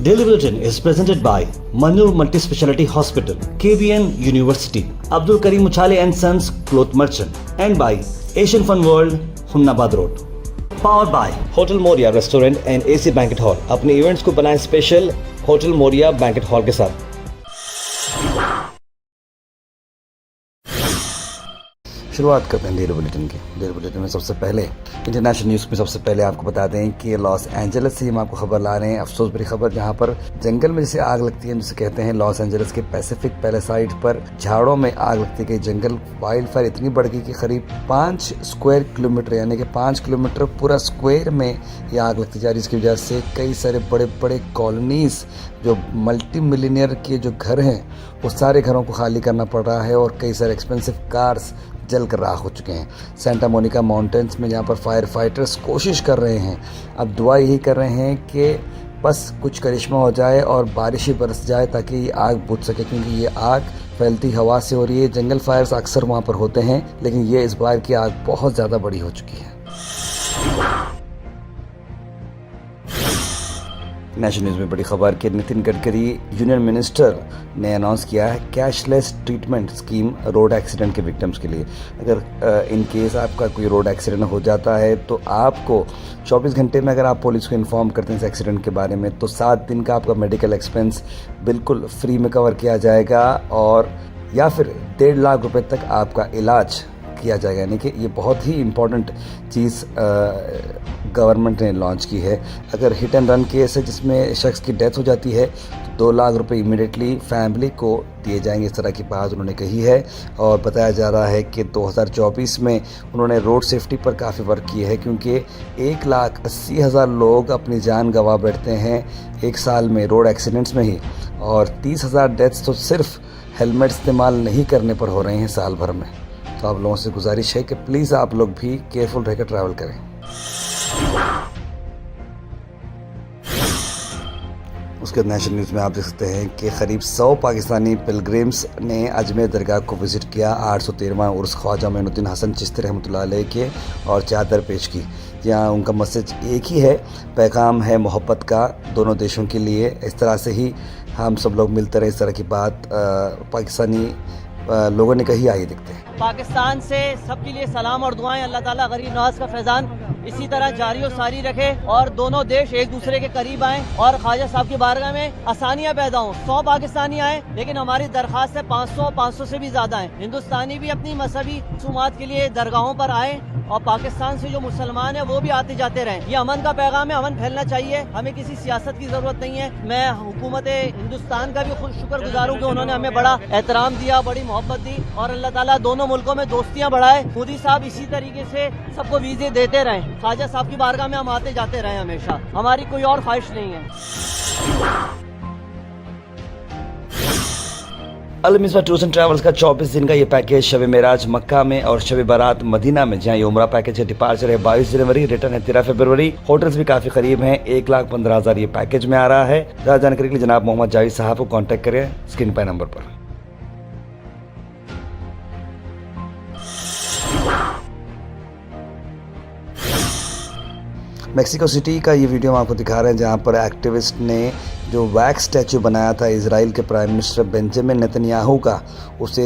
Daily Bulletin is presented by Manur Multi-Speciality Hospital, KBN University, Abdul Karim Uchale and Sons Cloth Merchant, and by Asian Fun World, Hunnabad Road. Powered by Hotel Moria Restaurant and AC Banquet Hall. अपने events को बनाएं special hotel Moriya banquet hall के साथ। शुरुआत करते हैं daily bulletin की। Daily bulletin में सबसे पहले इंटरनेशनल न्यूज़ में सबसे पहले आपको बता दें कि लॉस एंजलिस से हम आपको खबर ला रहे हैं। अफसोस भरी खबर, जहां पर जंगल में जैसे आग लगती है, जिसे कहते हैं, लॉस एंजलिस के पैसिफिक पैलेसाइड पर झाड़ों में आग लगती गई। जंगल वाइल्ड फायर इतनी बढ़ गई कि करीब 5 स्क्वायर किलोमीटर यानी कि 5 किलोमीटर पूरा स्क्वायर में ये आग लगती जा रही है। इसकी वजह से कई सारे बड़े बड़े कॉलोनीज जो मल्टी मिलियनियर के जो घर हैं वो सारे घरों को खाली करना पड़ रहा है और कई सारे एक्सपेंसिव कार्स जल कर राख हो चुके हैं। सेंटा मोनिका माउंटेन्स में जहाँ पर फायर फाइटर्स कोशिश कर रहे हैं, अब दुआ यही कर रहे हैं कि बस कुछ करिश्मा हो जाए और बारिश ही बरस जाए ताकि ये आग बुझ सके, क्योंकि ये आग फैलती हवा से हो रही है। जंगल फायर्स अक्सर वहाँ पर होते हैं, लेकिन ये इस बार की आग बहुत ज़्यादा बड़ी हो चुकी है। नेशनल न्यूज़ में बड़ी खबर कि नितिन गडकरी यूनियन मिनिस्टर ने अनाउंस किया है cashless treatment scheme road accident के विक्टिम्स के लिए। अगर इन केस आपका कोई रोड एक्सीडेंट हो जाता है तो आपको 24 घंटे में, अगर आप पुलिस को इन्फॉर्म करते हैं इस एक्सीडेंट के बारे में, तो 7 दिन का आपका मेडिकल एक्सपेंस बिल्कुल फ्री में कवर किया जाएगा और या फिर 1.5 लाख रुपये तक आपका इलाज किया जाएगा। यानी कि ये बहुत ही इम्पोर्टेंट चीज़ गवर्नमेंट ने लॉन्च की है। अगर हिट एंड रन केस है जिसमें शख्स की डेथ हो जाती है तो 2 लाख रुपए इमीडिएटली फैमिली को दिए जाएंगे, इस तरह की बात उन्होंने कही है। और बताया जा रहा है कि 2024 में उन्होंने रोड सेफ्टी पर काफ़ी वर्क किया है, क्योंकि 1,80,000 लोग अपनी जान गंवा बैठते हैं एक साल में रोड एक्सीडेंट्स में ही, और 30,000 डेथ्स तो सिर्फ हेलमेट इस्तेमाल नहीं करने पर हो रहे हैं साल भर में। तो आप लोगों से गुजारिश है कि प्लीज़ आप लोग भी केयरफुल रहकर ट्रैवल करें। उसके नेशनल न्यूज़ में आप देख सकते हैं कि करीब 100 पाकिस्तानी पिलग्रिम्स ने अजमेर दरगाह को विज़िट किया। 813वां उर्स ख्वाजा मोइनुद्दीन हसन चिश्ती रहमतुल्लाह अलैह के और चादर पेश की। यहाँ उनका मैसेज एक ही है, पैगाम है मोहब्बत का दोनों देशों के लिए। इस तरह से ही हम सब लोग मिलते रहे, इस तरह की बात पाकिस्तानी लोगों ने कही आई दिखते हैं। पाकिस्तान से सबके लिए सलाम और दुआएं। अल्लाह ताला गरीब नवाज का फैज़ान इसी तरह जारी और सारी रखे और दोनों देश एक दूसरे के करीब आएँ और ख्वाजा साहब की बारगाह में आसानियाँ पैदा हों। 100 पाकिस्तानी आए, लेकिन हमारी दरख्वास्त है 500 से भी ज़्यादा हैं। हिंदुस्तानी भी अपनी मजहबी रसूमात के लिए दरगाहों पर आए और पाकिस्तान से जो मुसलमान है वो भी आते जाते रहें। ये अमन का पैगाम है, अमन फैलना चाहिए। हमें किसी सियासत की जरूरत नहीं है। मैं हुकूमत हिंदुस्तान का भी खुद शुक्रगुजार हूँ कि उन्होंने हमें बड़ा एहतराम दिया, बड़ी मोहब्बत दी और अल्लाह ताला दोनों मुल्कों में दोस्तियाँ बढ़ाए। मोदी साहब इसी तरीके से सबको वीजे देते रहें। ख्वाजा साहब की बारगाह में हम आते जाते रहें हमेशा, हमारी कोई और ख्वाहिश नहीं है। अल मिसबा टूर्स एंड ट्रैवल्स का 24 दिन का ये पैकेज शब मेराज मक्का में और शब बारात मदीना में, जहाँ ये उम्रा पैकेज है। डिपार्चर है 22 जनवरी, रिटर्न है 13 फरवरी। होटल्स भी काफ़ी करीब हैं। 1,15,000 ये पैकेज में आ रहा है। ज़्यादा जानकारी के लिए जनाब मोहम्मद जावेद साहब को कॉन्टैक्ट करें स्क्रीन पर नंबर पर। मेक्सिको सिटी का ये वीडियो हम आपको दिखा रहे हैं, जहाँ पर एक्टिविस्ट ने जो वैक्स स्टैचू बनाया था इजराइल के प्राइम मिनिस्टर बेंजामिन नेतन्याहू का, उसे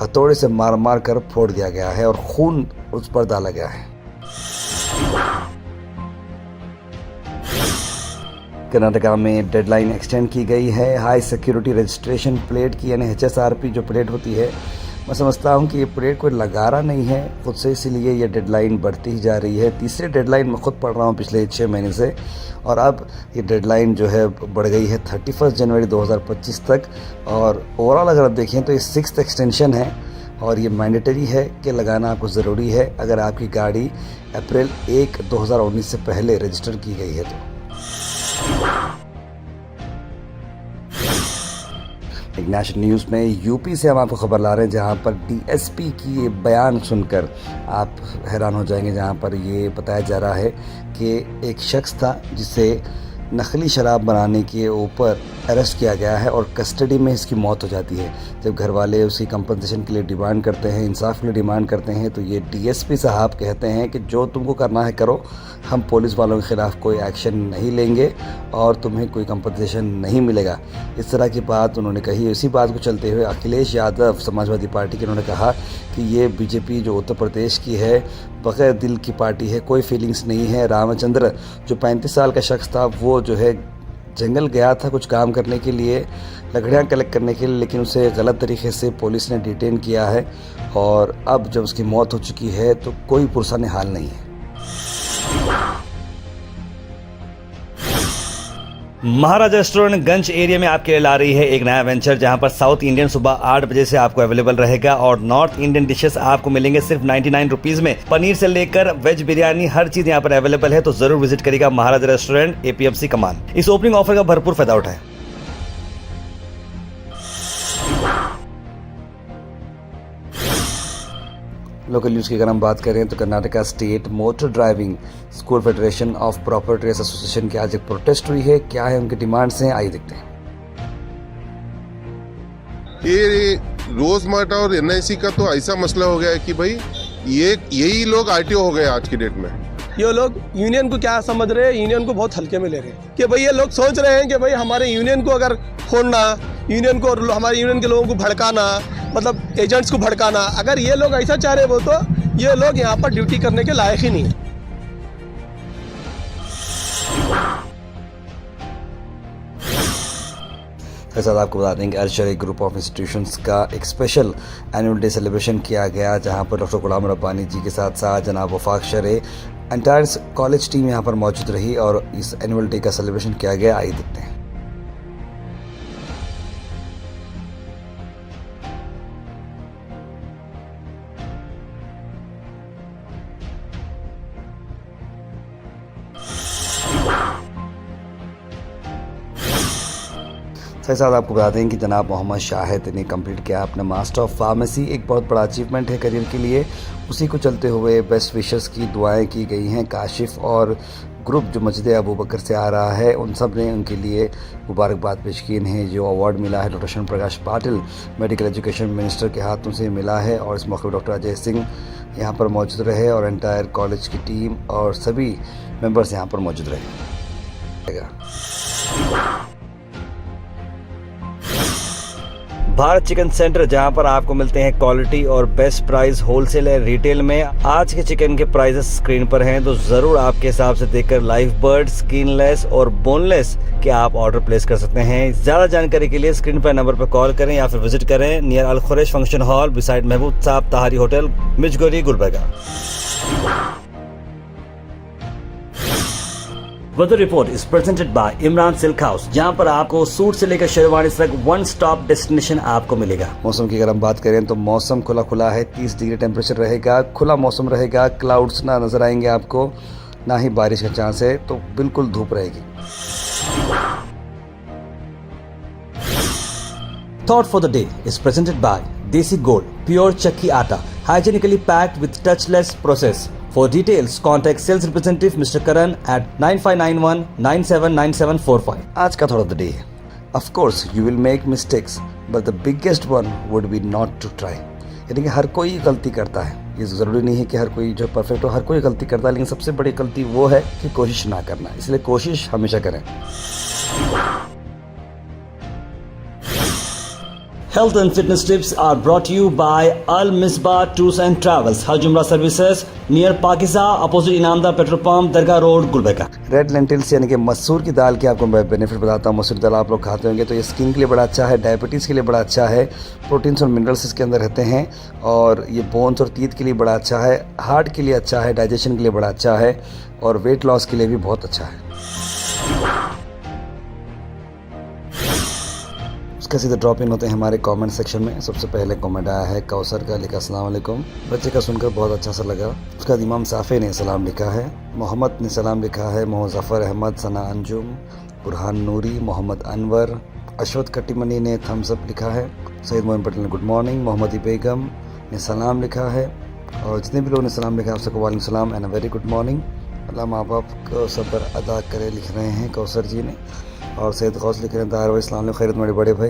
हथौड़े से मार मार कर फोड़ दिया गया है और खून उस पर डाला गया है। कर्नाटका में डेडलाइन एक्सटेंड की गई है हाई सिक्योरिटी रजिस्ट्रेशन प्लेट की, यानी HSRP जो प्लेट होती है। मैं समझता हूँ कि ये प्लेट कोई लगा रहा नहीं है खुद से, इसीलिए ये डेडलाइन बढ़ती ही जा रही है। तीसरी डेडलाइन मैं खुद पढ़ रहा हूँ पिछले 6 महीने से, और अब ये डेडलाइन जो है बढ़ गई है 31 जनवरी 2025 तक। और ओवरऑल अगर आप देखें तो ये 6th एक्सटेंशन है और ये मैंडेटरी है कि लगाना आपको ज़रूरी है अगर आपकी गाड़ी अप्रैल 1, 2019 से पहले रजिस्टर की गई है तो। एक नेशनल न्यूज़ में यूपी से हम आपको खबर ला रहे हैं, जहां पर DSP की ये बयान सुनकर आप हैरान हो जाएंगे। जहां पर ये बताया जा रहा है कि एक शख्स था जिसे नकली शराब बनाने के ऊपर अरेस्ट किया गया है और कस्टडी में इसकी मौत हो जाती है। जब घर वाले उसकी कंपनसेशन के लिए डिमांड करते हैं, इंसाफ के लिए डिमांड करते हैं, तो ये डीएसपी साहब कहते हैं कि जो तुमको करना है करो, हम पुलिस वालों के ख़िलाफ़ कोई एक्शन नहीं लेंगे और तुम्हें कोई कंपनसेशन नहीं मिलेगा। इस तरह की बात उन्होंने कही। इसी बात को चलते हुए अखिलेश यादव समाजवादी पार्टी के, उन्होंने कहा कि ये बीजेपी जो उत्तर प्रदेश की है बग़ैर दिल की पार्टी है, कोई फीलिंग्स नहीं है। रामचंद्र जो 35 साल का शख्स था, वो जो है जंगल गया था कुछ काम करने के लिए, लकड़ियाँ कलेक्ट करने के लिए, लेकिन उसे गलत तरीके से पुलिस ने डिटेन किया है और अब जब उसकी मौत हो चुकी है तो कोई पुरसाने हाल नहीं है। महाराजा रेस्टोरेंट गंज एरिया में आपके लिए ला रही है एक नया वेंचर, जहां पर साउथ इंडियन सुबह 8 बजे से आपको अवेलेबल रहेगा और नॉर्थ इंडियन डिशेस आपको मिलेंगे सिर्फ 99 रुपीज में। पनीर से लेकर वेज बिरयानी हर चीज यहां पर अवेलेबल है, तो जरूर विजिट करिएगा महाराजा रेस्टोरेंट, एपीएमसी कमान। इस ओपनिंग ऑफर का भरपूर फायदा उठाएं। लोकल न्यूज़ की अगर हम बात करें तो Karnataka state motor driving school federation of properties association की आज एक प्रोटेस्ट हुई है। क्या है उनकी डिमांड्स हैं, आइए देखते हैं। ये रोजमर्रा और एनआईसी का तो ऐसा मसला हो गया है कि भाई यही लोग आरटीओ हो गए आज की डेट में। ये लोग यूनियन को क्या समझ रहे हैं, यूनियन को बहुत हल्के में ले रहे हैं कि भाई ये लोग सोच रहे हैं कि भाई हमारे यूनियन को अगर फोड़ना, यूनियन को, हमारे यूनियन के लोगों को भड़काना, मतलब एजेंट्स को भड़काना, अगर ये लोग ऐसा चाह रहे हो तो ये लोग यहाँ पर ड्यूटी करने के लायक ही नहीं है। साथ आपको बता दें कि अल-शरीक ग्रुप ऑफ इंस्टीट्यूशंस का एक स्पेशल एनुअल डे सेलिब्रेशन किया गया, जहां पर डॉक्टर गुलाम रब्बानी जी के साथ साथ जनाब वफाक शरे, एंटायर कॉलेज टीम यहां पर मौजूद रही और इस एनुअल डे का सेलिब्रेशन किया गया। आइए देखते हैं। साथ आपको बता दें कि जनाब मोहम्मद शाहिद ने कंप्लीट किया अपना मास्टर ऑफ फार्मेसी, एक बहुत बड़ा अचीवमेंट है करियर के लिए। उसी को चलते हुए बेस्ट विशेस की दुआएं की गई हैं। काशिफ और ग्रुप जो मस्जिद अबू बकर से आ रहा है, उन सब ने उनके लिए मुबारकबाद पेश की है। जो अवार्ड मिला है डॉक्टर शरण प्रकाश पाटिल मेडिकल एजुकेशन मिनिस्टर के हाथों से मिला है और इस मौके पर डॉक्टर अजय सिंह यहाँ पर मौजूद रहे और एंटायर कॉलेज की टीम और सभी मेंबर्स यहाँ पर मौजूद रहे। भारत चिकन सेंटर, जहां पर आपको मिलते हैं क्वालिटी और बेस्ट प्राइस होलसेल और रिटेल में। आज के चिकन के प्राइसेस स्क्रीन पर हैं, तो जरूर आपके हिसाब से देखकर लाइव बर्ड, स्किनलेस और बोनलेस के आप ऑर्डर प्लेस कर सकते हैं। ज्यादा जानकारी के लिए स्क्रीन पर नंबर पर कॉल करें या फिर विजिट करें near Al Khuraish function hall beside Mehboob Sahab Tahari hotel, Mirzagori, Gulbarga. Weather report is presented by Imran silk house, जहां पर आपको सूट से लेकर शेरवानी तक वन स्टॉप डेस्टिनेशन आपको मिलेगा। मौसम की अगर हम बात करें तो मौसम खुला है, 30 डिग्री टेम्परेचर रहेगा, खुला मौसम रहेगा, क्लाउड्स ना नजर आएंगे आपको, ना ही बारिश का चांस है, तो बिल्कुल धूप रहेगी। Thought for the day is presented by Desi Gold, pure chakki atta, hygienically packed with touchless process. For details, contact sales representative Mr. Karan at 9591979745. आज का thought of the day, of course you will make mistakes but the biggest one would be not to try. यानी कि हर कोई गलती करता है, ये ज़रूरी नहीं है कि हर कोई जो परफेक्ट हो, हर कोई गलती करता है, लेकिन सबसे बड़ी गलती वो है कि कोशिश ना करना। इसलिए कोशिश हमेशा करें। Health and fitness tips are brought to you by Al Misbah Tours and Travels, Hajj Umrah Services near Pakiza, opposite Inamda Petrol Pump, Dargah Road, Gulbarga। Red lentils यानी कि मसूर की दाल की आपको मैं बेनिफिट बताता हूँ। मसूर की दाल आप लोग खाते होंगे तो ये स्किन के लिए बड़ा अच्छा है, डायबिटीज़ के लिए बड़ा अच्छा है, प्रोटीन्स और मिनरल्स इसके अंदर रहते हैं और ये बोन्स और टीथ के लिए बड़ा अच्छा है, हार्ट के लिए अच्छा है, डाइजेशन के लिए बड़ा अच्छा है और वेट लॉस के लिए भी बहुत अच्छा है। उसका सीधा ड्रॉप इन होते हैं हमारे कमेंट सेक्शन में। सबसे पहले कमेंट आया है कौसर का, लिखा अस्सलाम वालेकुम, बच्चे का सुनकर बहुत अच्छा सा लगा। उसका इमाम साफ़े ने सलाम लिखा है, मोहम्मद ने सलाम लिखा है, मोहम्मद ज़फ़र अहमद, सना अंजुम, बुरहान नूरी, मोहम्मद अनवर, अशोक कट्टीमनी ने थम्स अप लिखा है, सईद मोहन पटेल ने गुड मॉर्निंग, मोहम्मदी बेगम ने सलाम लिखा है और जितने भी लोगों ने सलाम लिखा है आप सबको वालेकुम सलाम and a very good morning. Allah माँ बाप को सब्र अदा करे लिख रहे हैं कौसर जी ने। और सैयद गौस लिख रहे हैं ताहिर भाई इस्लाम खैरत मेरे बड़े भाई,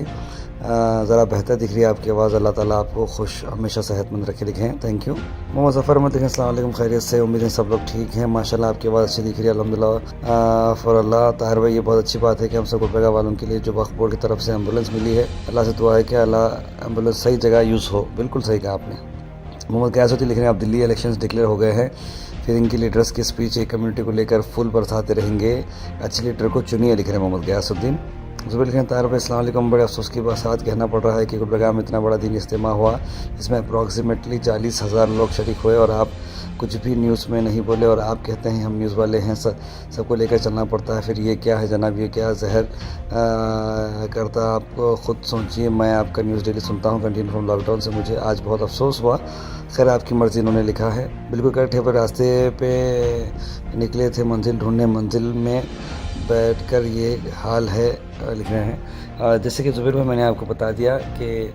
ज़रा बेहतर दिख रही है आपकी आवाज़, अल्लाह ताला आपको खुश हमेशा सेहतमंद रखे लिखे हैं, थैंक यू। मोहम्मद ज़फ़र अहमद लिखें अस्सलाम वालेकुम, खैरियत से, उम्मीद है सब लोग ठीक हैं, माशाल्लाह आपकी आवाज़ अच्छी दिख रही है अल्हम्दुलिल्लाह फॉर अल्लाह। ताहिर भाई ये बहुत अच्छी बात है कि हम सब गुलबर्गा वालों के लिए जो वक्फ बोर्ड की तरफ से एम्बुलेंस मिली है, अल्लाह से दुआ है कि अल्लाह एम्बुलेंस सही जगह यूज़ हो, बिल्कुल सही कहा आपने। मोहम्मद गयासुद्दीन लिख रहे हैं अब दिल्ली इलेक्शंस डिक्लेयर हो गए हैं, फिर इनकी लीडर्स की स्पीच एक कम्युनिटी को लेकर फुल बरसाते रहेंगे, अच्छे लीडर को चुनिए लिख रहे हैं मोहम्मद गयासुद्दीन। जुबैर लिख रहे हैं ताहिर भाई अस्सलाम वालेकुम, बड़े अफसोस की बात कहना पड़ रहा है कि गुलबर्गा में इतना बड़ा दीनी इज्तिमा हुआ जिसमें अप्रॉक्सीमेटली 40,000 लोग शरीक हुए और आप कुछ भी न्यूज़ में नहीं बोले और आप कहते हैं हम न्यूज़ वाले हैं, सबको लेकर चलना पड़ता है, फिर ये क्या है जनाब, ये क्या जहर करता, आप खुद सोचिए। मैं आपका न्यूज़ डेली सुनता हूँ कंटिन्यू फ्रॉम लॉकडाउन से, मुझे आज बहुत अफसोस हुआ। खैर आपकी मर्ज़ी, इन्होंने लिखा है बिल्कुल करेक्ट है, पर रास्ते पे निकले थे मंजिल ढूंढने, मंजिल में बैठकर ये हाल है लिख रहे हैं। जैसे कि जुबैर भाई मैंने आपको बता दिया कि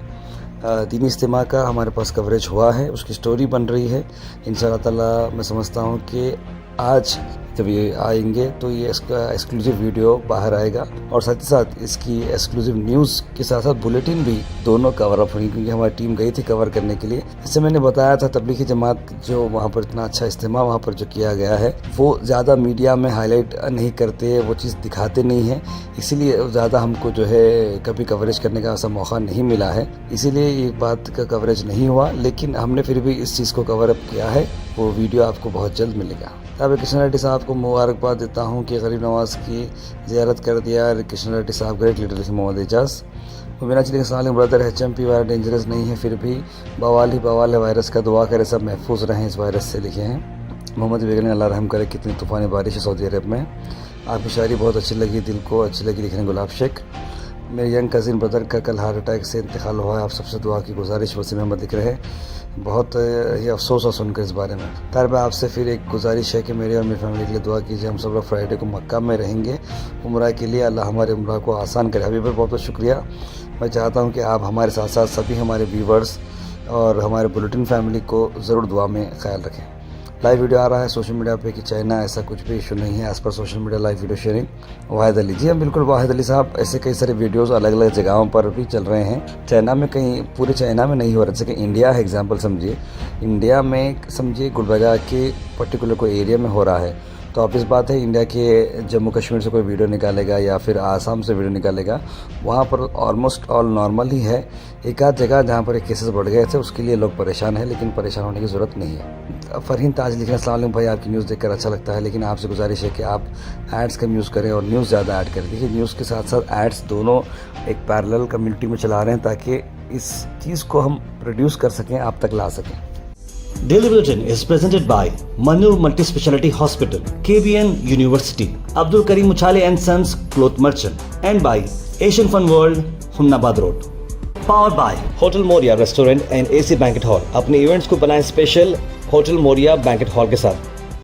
दीनी इज्तिमा का हमारे पास कवरेज हुआ है, उसकी स्टोरी बन रही है। इंशाअल्लाह ताला मैं समझता हूँ कि आज जब ये आएंगे तो ये इसका एक्सक्लूसिव वीडियो बाहर आएगा और साथ ही साथ इसकी एक्सक्लूसिव न्यूज़ के साथ साथ बुलेटिन भी दोनों कवर अप होंगी, क्योंकि हमारी टीम गई थी कवर करने के लिए। जैसे मैंने बताया था तबलीगी जमात जो वहाँ पर इतना अच्छा इज्तिमा वहाँ पर जो किया गया है वो ज़्यादा मीडिया में हाईलाइट नहीं करते, वो चीज़ दिखाते नहीं हैं, इसीलिए ज़्यादा हमको जो है कभी कवरेज करने का ऐसा मौका नहीं मिला है, इसीलिए ये बात का कवरेज नहीं हुआ। लेकिन हमने फिर भी इस चीज़ को कवर अप किया है, वो वीडियो आपको बहुत जल्द मिलेगा। अब कृष्ण रेड्डी साहब को मुबारकबाद देता हूँ कि गरीब नवाज की ज़ियारत कर दिया। कृष्ण रेड्डी साहब ग्रेट लीडर थे। मोहम्मद एजाज मुबीना चली सलाम ब्रदर, HMP वायरस डेंजरस नहीं है, फिर भी बवाल ही बवाल है वायरस का, दुआ करे सब महफूज रहें इस वायरस से लिखे हैं मोहम्मद बेगल। अल्लाह रहम करे, कितनी तूफ़ानी बारिश है सऊदी अरब में। आपकी शायरी बहुत अच्छी लगी, दिल को अच्छी लगी लिख रहे हैं गुलाब शेख। मेरे यंग कज़िन ब्रदर का कल हार्ट अटैक से इंतकाल हुआ है, आप सबसे दुआ की गुजारिश वसीम अहमद लिख रहे हैं। बहुत ही अफसोस है सुनकर इस बारे में। तार भाई आपसे फिर एक गुजारिश है कि मेरे और मेरी फैमिली के लिए दुआ कीजिए, हम सब लोग फ्राइडे को मक्का में रहेंगे उम्रा के लिए, अल्लाह हमारे उम्रा को आसान करे। अभी पर बहुत बहुत शुक्रिया। मैं चाहता हूँ कि आप हमारे साथ साथ सभी हमारे व्यूवर्स और हमारे बुलेटिन फैमिली को ज़रूर दुआ में ख्याल रखें। लाइव वीडियो आ रहा है सोशल मीडिया पे कि चाइना, ऐसा कुछ भी इशू नहीं है एज़ पर social media live video sharing. Wahid Ali ji, हम बिल्कुल वाहिद अली साहब, ऐसे कई सारे वीडियोस अलग अलग जगहों पर भी चल रहे हैं। चाइना में कहीं, पूरे चाइना में नहीं हो रहा, जैसे कि इंडिया है एग्जांपल समझिए, इंडिया में समझिए गुलबर्गा के पर्टिकुलर कोई एरिया में हो रहा है तो ऑब्वियस बात है इंडिया के जम्मू कश्मीर से कोई वीडियो निकालेगा या फिर आसाम से वीडियो निकालेगा, वहाँ पर ऑलमोस्ट ऑल नॉर्मल ही है। एक आध जगह जहाँ पर केसेस बढ़ गए थे उसके लिए लोग परेशान हैं, लेकिन परेशान होने की ज़रूरत नहीं है। फरहीन ताज लिख रहे हैं अस्सलाम वालेकुम भाई, आपकी न्यूज़ देखकर अच्छा लगता है, लेकिन आपसे गुजारिश है कि आप एड्स कम यूज़ करें और न्यूज़ ज़्यादा ऐड करें। देखिए न्यूज़ के साथ साथ एड्स दोनों एक पैरेलल कम्युनिटी में चला रहे हैं ताकि इस चीज़ को हम प्रोड्यूस कर सकें, आप तक ला सकें। Daily Bulletin is presented by Manu Multi-Speciality Hospital, KBN University, Abdul Karim Muchale and Sons Cloth Merchant, and by Asian Fun World, Humnabad Road. Powered by Hotel Moria Restaurant and AC Banquet Hall. अपने events को बनाएं special hotel Moriya banquet hall के साथ।